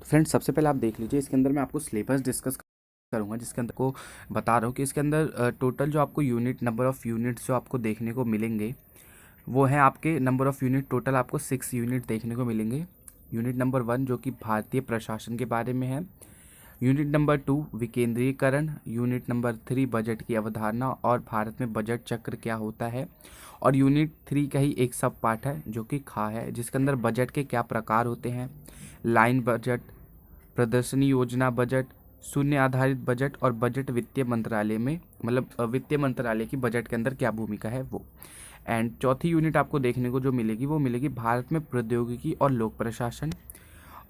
Friends, सबसे पहले आप देख लीजिए, इसके अंदर मैं आपको सिलेबस डिस्कस करूंगा, जिसके अंदर को बता रहा हूँ कि इसके अंदर टोटल जो आपको यूनिट नंबर ऑफ़ यूनिट्स जो आपको देखने को मिलेंगे वो है आपके नंबर ऑफ़ यूनिट। टोटल आपको 6 यूनिट देखने को मिलेंगे। यूनिट नंबर 1 जो कि भारतीय प्रशासन के बारे में है। यूनिट नंबर 2 विकेंद्रीकरण। यूनिट नंबर 3 बजट की अवधारणा और भारत में बजट चक्र क्या होता है। और यूनिट 3 का ही एक सब पार्ट है जो कि खा है, जिसके अंदर बजट के क्या प्रकार होते हैं, लाइन बजट, प्रदर्शनी योजना बजट, शून्य आधारित बजट और बजट वित्तीय मंत्रालय में, मतलब वित्तीय मंत्रालय की बजट के अंदर क्या भूमिका है वो। एंड चौथी यूनिट आपको देखने को जो मिलेगी वो मिलेगी भारत में प्रौद्योगिकी और लोक प्रशासन।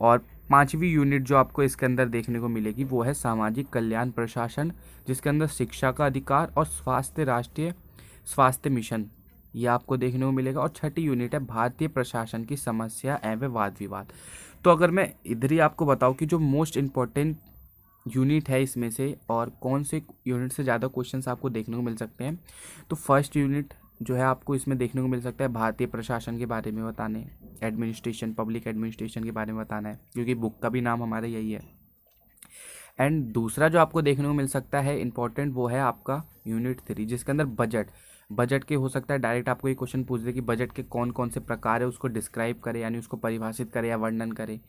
और पांचवी यूनिट जो आपको इसके अंदर देखने को मिलेगी वो है सामाजिक कल्याण प्रशासन, जिसके अंदर शिक्षा का अधिकार और स्वास्थ्य, राष्ट्रीय स्वास्थ्य मिशन, ये आपको देखने को मिलेगा। और छठी यूनिट है भारतीय प्रशासन की समस्या एवं वाद विवाद। तो अगर मैं इधर ही आपको बताऊं कि जो मोस्ट इम्पोर्टेंट यूनिट है इसमें से और कौन से यूनिट से ज़्यादा क्वेश्चंस आपको देखने को मिल सकते हैं, तो फर्स्ट यूनिट जो है आपको इसमें देखने को मिल सकता है भारतीय प्रशासन के बारे में बताने, एडमिनिस्ट्रेशन, पब्लिक एडमिनिस्ट्रेशन के बारे में बताना है, क्योंकि बुक का भी नाम हमारा यही है। एंड दूसरा जो आपको देखने को मिल सकता है इंपॉर्टेंट, वो है आपका यूनिट 3, जिसके अंदर बजट के हो सकता है डायरेक्ट आपको ये क्वेश्चन पूछ दे कि बजट के कौन कौन से प्रकार है, उसको डिस्क्राइब करे, यानी उसको परिभाषित करे या वर्णन करे।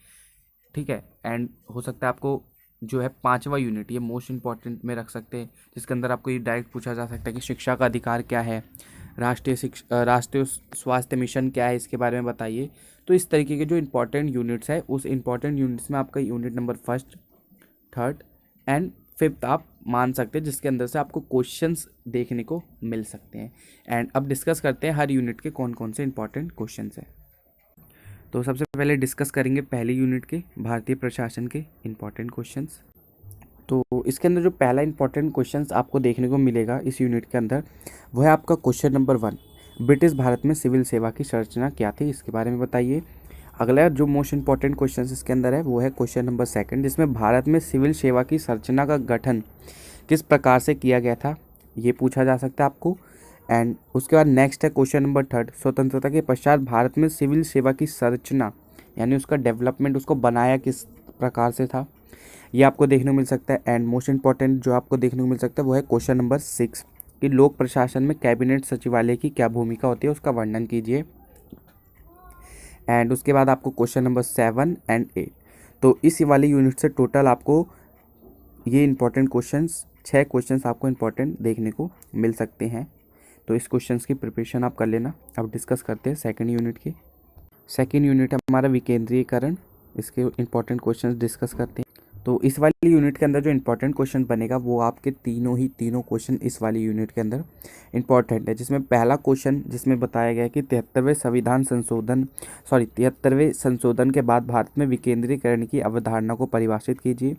ठीक है। एंड हो सकता है आपको जो है पांचवा यूनिट, ये मोस्ट इंपॉर्टेंट में रख सकते हैं, जिसके अंदर आपको ये डायरेक्ट पूछा जा सकता है कि शिक्षा का अधिकार क्या है, राष्ट्रीय स्वास्थ्य मिशन क्या है, इसके बारे में बताइए। तो इस तरीके के जो इंपॉर्टेंट यूनिट्स है, उस इंपॉर्टेंट यूनिट्स में आपका यूनिट नंबर 1, 3 एंड 5 आप मान सकते हैं, जिसके अंदर से आपको क्वेश्चंस देखने को मिल सकते हैं। एंड अब डिस्कस करते हैं हर यूनिट के कौन कौन से इंपॉर्टेंट क्वेश्चंस हैं। तो सबसे पहले डिस्कस करेंगे पहली यूनिट के भारतीय प्रशासन के इंपॉर्टेंट क्वेश्चंस। तो इसके अंदर जो पहला इंपॉर्टेंट क्वेश्चंस आपको देखने को मिलेगा इस यूनिट के अंदर, वो है आपका क्वेश्चन नंबर 1, ब्रिटिश भारत में सिविल सेवा की संरचना क्या थी, इसके बारे में बताइए। अगला जो मोस्ट इंपॉर्टेंट क्वेश्चन इसके अंदर है वो है क्वेश्चन नंबर 2, जिसमें भारत में सिविल सेवा की संरचना का गठन किस प्रकार से किया गया था, ये पूछा जा सकता है आपको। एंड उसके बाद नेक्स्ट है क्वेश्चन नंबर 3, स्वतंत्रता के पश्चात भारत में सिविल सेवा की संरचना यानी उसका डेवलपमेंट, उसको बनाया किस प्रकार से था, ये आपको देखने को मिल सकता है। एंड मोस्ट इंपॉर्टेंट जो आपको देखने को मिल सकता है वो है क्वेश्चन नंबर 6 कि लोक प्रशासन में कैबिनेट सचिवालय की क्या भूमिका होती है, उसका वर्णन कीजिए। एंड उसके बाद आपको क्वेश्चन नंबर 7 एंड 8। तो इस वाली यूनिट से टोटल आपको ये इंपॉर्टेंट क्वेश्चंस 6 क्वेश्चंस आपको इंपॉर्टेंट देखने को मिल सकते हैं। तो इस क्वेश्चंस की प्रिपरेशन आप कर लेना। अब डिस्कस करते हैं सेकंड यूनिट की। सेकंड यूनिट है हमारा विकेंद्रीकरण, इसके इंपॉर्टेंट क्वेश्चंस डिस्कस करते हैं। तो इस वाली यूनिट के अंदर जो इंपॉर्टेंट क्वेश्चन बनेगा वो आपके तीनों क्वेश्चन इस वाली यूनिट के अंदर इंपॉर्टेंट है, जिसमें पहला क्वेश्चन जिसमें बताया गया है कि 73वें संशोधन के बाद भारत में विकेंद्रीकरण की अवधारणा को परिभाषित कीजिए।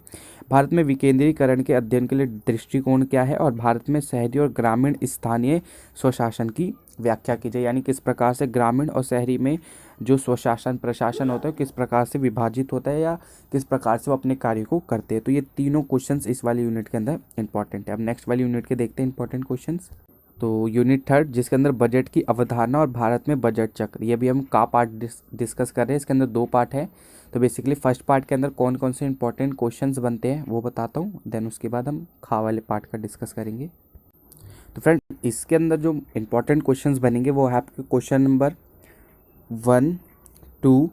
भारत में विकेंद्रीकरण के अध्ययन के लिए दृष्टिकोण क्या है, और भारत में शहरी और ग्रामीण स्थानीय स्वशासन की व्याख्या कीजिए, यानी किस प्रकार से ग्रामीण और शहरी में जो स्वशासन प्रशासन होता है किस प्रकार से विभाजित होता है या किस प्रकार से वो अपने कार्य को करते हैं। तो ये तीनों क्वेश्चंस इस वाली यूनिट के अंदर इंपॉर्टेंट है। अब नेक्स्ट वाली यूनिट के देखते हैं इंपॉर्टेंट क्वेश्चंस। तो यूनिट 3 जिसके अंदर बजट की अवधारणा और भारत में बजट चक्र, ये भी हम का पार्ट डिस्कस कर रहे हैं। इसके अंदर 2 पार्ट है। तो बेसिकली फर्स्ट पार्ट के अंदर कौन कौन से इंपॉर्टेंट क्वेश्चंस बनते हैं वो बताता हूँ, देन उसके बाद हम खा वाले पार्ट का डिस्कस करेंगे। तो फ्रेंड, इसके अंदर जो इंपॉर्टेंट क्वेश्चंस बनेंगे वो है आपके क्वेश्चन नंबर 1, 2,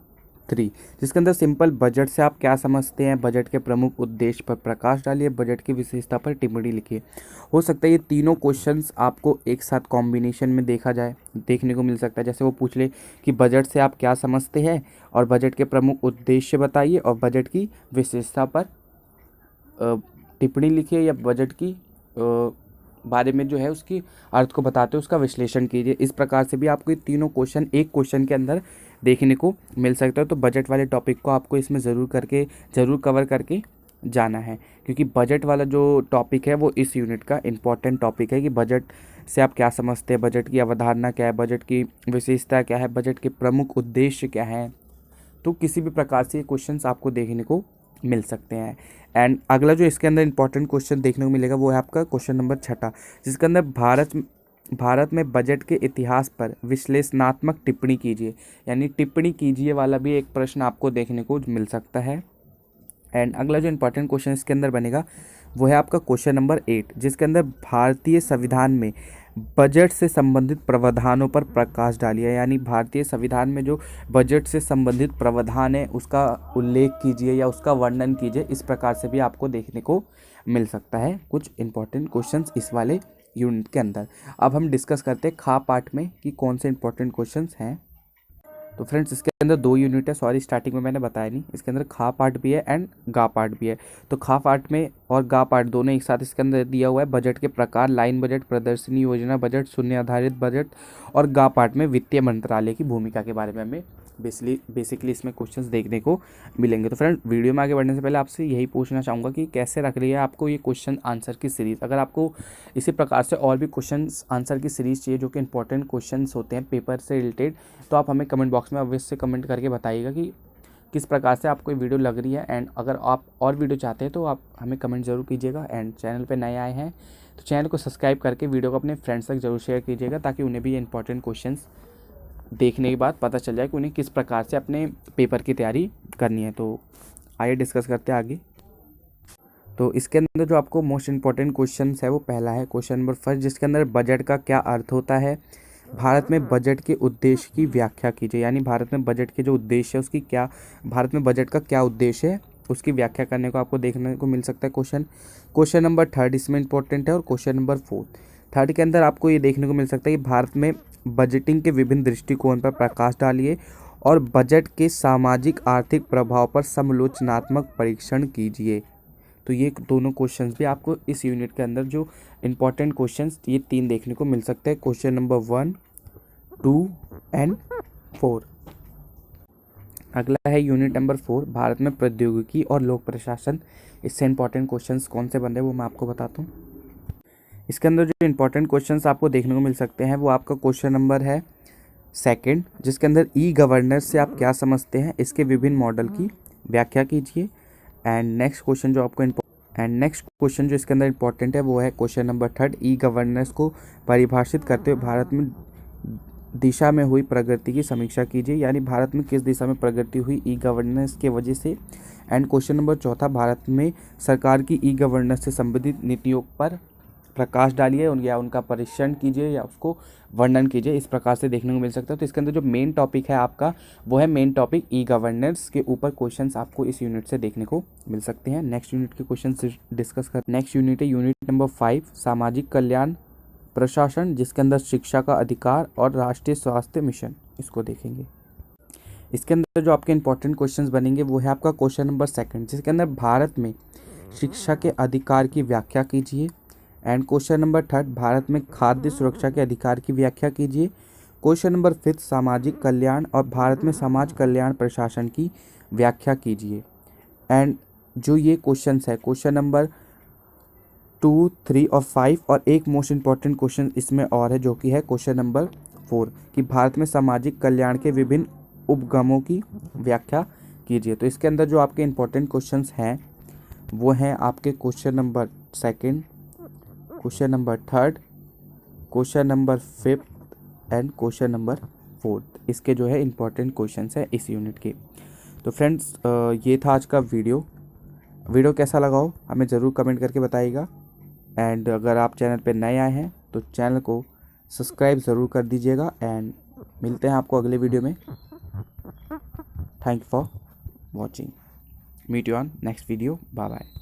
3, जिसके अंदर सिंपल बजट से आप क्या समझते हैं, बजट के प्रमुख उद्देश्य पर प्रकाश डालिए, बजट की विशेषता पर टिप्पणी लिखिए। हो सकता है ये तीनों क्वेश्चंस आपको एक साथ कॉम्बिनेशन में देखने को मिल सकता है। जैसे वो पूछ ले कि बजट से आप क्या समझते हैं और बजट के प्रमुख उद्देश्य बताइए और बजट की विशेषता पर टिप्पणी लिखिए, या बजट की बारे में जो है उसकी अर्थ को बताते हुए उसका विश्लेषण कीजिए। इस प्रकार से भी आपको ये तीनों क्वेश्चन एक क्वेश्चन के अंदर देखने को मिल सकता है। तो बजट वाले टॉपिक को आपको इसमें ज़रूर कवर करके जाना है, क्योंकि बजट वाला जो टॉपिक है वो इस यूनिट का इम्पॉर्टेंट टॉपिक है कि बजट से आप क्या समझते हैं, बजट की अवधारणा क्या है, बजट की विशेषता क्या है, बजट के प्रमुख उद्देश्य क्या हैं। तो किसी भी प्रकार से ये क्वेश्चंस आपको देखने को मिल सकते हैं। एंड अगला जो इसके अंदर इंपॉर्टेंट क्वेश्चन देखने को मिलेगा वो है आपका क्वेश्चन नंबर 6, जिसके अंदर भारत में बजट के इतिहास पर विश्लेषणात्मक टिप्पणी कीजिए, यानी टिप्पणी कीजिए वाला भी एक प्रश्न आपको देखने को मिल सकता है। एंड अगला जो इंपॉर्टेंट क्वेश्चन इसके अंदर बनेगा वो है आपका क्वेश्चन नंबर 8, जिसके अंदर भारतीय संविधान में बजट से संबंधित प्रावधानों पर प्रकाश डालिए। यानी भारतीय संविधान में जो बजट से संबंधित प्रावधान है उसका उल्लेख कीजिए या उसका वर्णन कीजिए। इस प्रकार से भी आपको देखने को मिल सकता है कुछ इंपॉर्टेंट क्वेश्चंस इस वाले यूनिट के अंदर। अब हम डिस्कस करते हैं खा पार्ट में कि कौन से इंपॉर्टेंट क्वेश्चंस हैं। तो फ्रेंड्स इसके अंदर 2 यूनिट है, सॉरी स्टार्टिंग में मैंने बताया नहीं, इसके अंदर खा पार्ट भी है एंड गा पार्ट भी है। तो खा पार्ट में और गा पार्ट दोनों एक साथ इसके अंदर दिया हुआ है। बजट के प्रकार, लाइन बजट, प्रदर्शनी योजना बजट, शून्य आधारित बजट, और गा पार्ट में वित्तीय मंत्रालय की भूमिका के बारे में हमें बेसिकली इसमें क्वेश्चंस देखने को मिलेंगे। तो फ्रेंड वीडियो में आगे बढ़ने से पहले आपसे यही पूछना चाहूँगा कि कैसे रख रही है आपको ये क्वेश्चन आंसर की सीरीज़। अगर आपको इसी प्रकार से और भी क्वेश्चन आंसर की सीरीज़ चाहिए जो कि इंपॉर्टेंट क्वेश्चंस होते हैं पेपर से रिलेटेड, तो आप हमें कमेंट बॉक्स में अवश्य कमेंट करके बताइएगा कि किस प्रकार से आपको ये वीडियो लग रही है। एंड अगर आप और वीडियो चाहते हैं तो आप हमें कमेंट ज़रूर कीजिएगा। एंड चैनल पे नए आए हैं तो चैनल को सब्सक्राइब करके वीडियो को अपने फ्रेंड्स तक जरूर शेयर कीजिएगा, ताकि उन्हें भी ये इंपॉर्टेंट क्वेश्चंस देखने के बाद पता चल जाए कि उन्हें किस प्रकार से अपने पेपर की तैयारी करनी है। तो आइए डिस्कस करते हैं आगे। तो इसके अंदर जो आपको मोस्ट इंपॉर्टेंट क्वेश्चन है वो पहला है क्वेश्चन नंबर 1, जिसके अंदर बजट का क्या अर्थ होता है। भारत में बजट के उद्देश्य की व्याख्या कीजिए। यानी भारत में बजट के जो उद्देश्य है उसकी क्या, भारत में बजट का क्या उद्देश्य है उसकी व्याख्या करने को आपको देखने को मिल सकता है क्वेश्चन। क्वेश्चन नंबर 3 इसमें इंपॉर्टेंट है। और क्वेश्चन नंबर 4 थर्ड के अंदर आपको ये देखने को मिल सकता है कि भारत में बजटिंग के विभिन्न दृष्टिकोण पर प्रकाश डालिए और बजट के सामाजिक आर्थिक प्रभाव पर समालोचनात्मक परीक्षण कीजिए। तो ये दोनों क्वेश्चंस भी आपको इस यूनिट के अंदर जो इंपॉर्टेंट क्वेश्चंस ये 3 देखने को मिल सकते हैं, क्वेश्चन नंबर 1, 2 एंड 4। अगला है यूनिट नंबर 4, भारत में प्रौद्योगिकी और लोक प्रशासन। इससे इंपॉर्टेंट क्वेश्चंस कौन से बन रहे हैं वो मैं आपको बताता हूँ। इसके अंदर जो इंपॉर्टेंट क्वेश्चंस आपको देखने को मिल सकते हैं वो आपका क्वेश्चन नंबर है 2, जिसके अंदर ई गवर्नेंस से आप क्या समझते हैं, इसके विभिन्न मॉडल की व्याख्या कीजिए। एंड नेक्स्ट क्वेश्चन जो इसके अंदर इंपॉर्टेंट है वो है क्वेश्चन नंबर 3, ई गवर्नेंस को परिभाषित करते हुए भारत में दिशा में हुई प्रगति की समीक्षा कीजिए। यानी भारत में किस दिशा में प्रगति हुई ई गवर्नेंस के वजह से। एंड क्वेश्चन नंबर 4, भारत में सरकार की ई गवर्नेंस से संबंधित नीतियों पर प्रकाश डालिए या उनका परीक्षण कीजिए या उसको वर्णन कीजिए। इस प्रकार से देखने को मिल सकता है। तो इसके अंदर जो मेन टॉपिक है आपका वो है मेन टॉपिक ई गवर्नेंस के ऊपर क्वेश्चंस आपको इस यूनिट से देखने को मिल सकते हैं। नेक्स्ट यूनिट के क्वेश्चन डिस्कस कर नेक्स्ट यूनिट है यूनिट नंबर 5, सामाजिक कल्याण प्रशासन, जिसके अंदर शिक्षा का अधिकार और राष्ट्रीय स्वास्थ्य मिशन, इसको देखेंगे। इसके अंदर जो आपके इंपॉर्टेंट क्वेश्चंस बनेंगे वो है आपका क्वेश्चन नंबर 2, जिसके अंदर भारत में शिक्षा के अधिकार की व्याख्या कीजिए। एंड क्वेश्चन नंबर 3, भारत में खाद्य सुरक्षा के अधिकार की व्याख्या कीजिए। क्वेश्चन नंबर 5, सामाजिक कल्याण और भारत में समाज कल्याण प्रशासन की व्याख्या कीजिए। एंड जो ये क्वेश्चंस है क्वेश्चन नंबर 2, 3 और 5, और एक मोस्ट इंपॉर्टेंट क्वेश्चन इसमें और है जो कि है क्वेश्चन नंबर 4 कि भारत में सामाजिक कल्याण के विभिन्न उपगमों की व्याख्या कीजिए। तो इसके अंदर जो आपके इंपॉर्टेंट क्वेश्चंस हैं वो हैं आपके question number 2, question number 3, question number 5 and question number 4। इसके जो है इंपॉर्टेंट क्वेश्चंस है इस यूनिट के। तो फ्रेंड्स ये था आज का वीडियो कैसा लगा हो हमें ज़रूर कमेंट करके बताइएगा। एंड अगर आप चैनल पे नए आए हैं तो चैनल को सब्सक्राइब ज़रूर कर दीजिएगा। एंड मिलते हैं आपको अगले वीडियो में। Thank you for watching, meet you on next video, bye bye.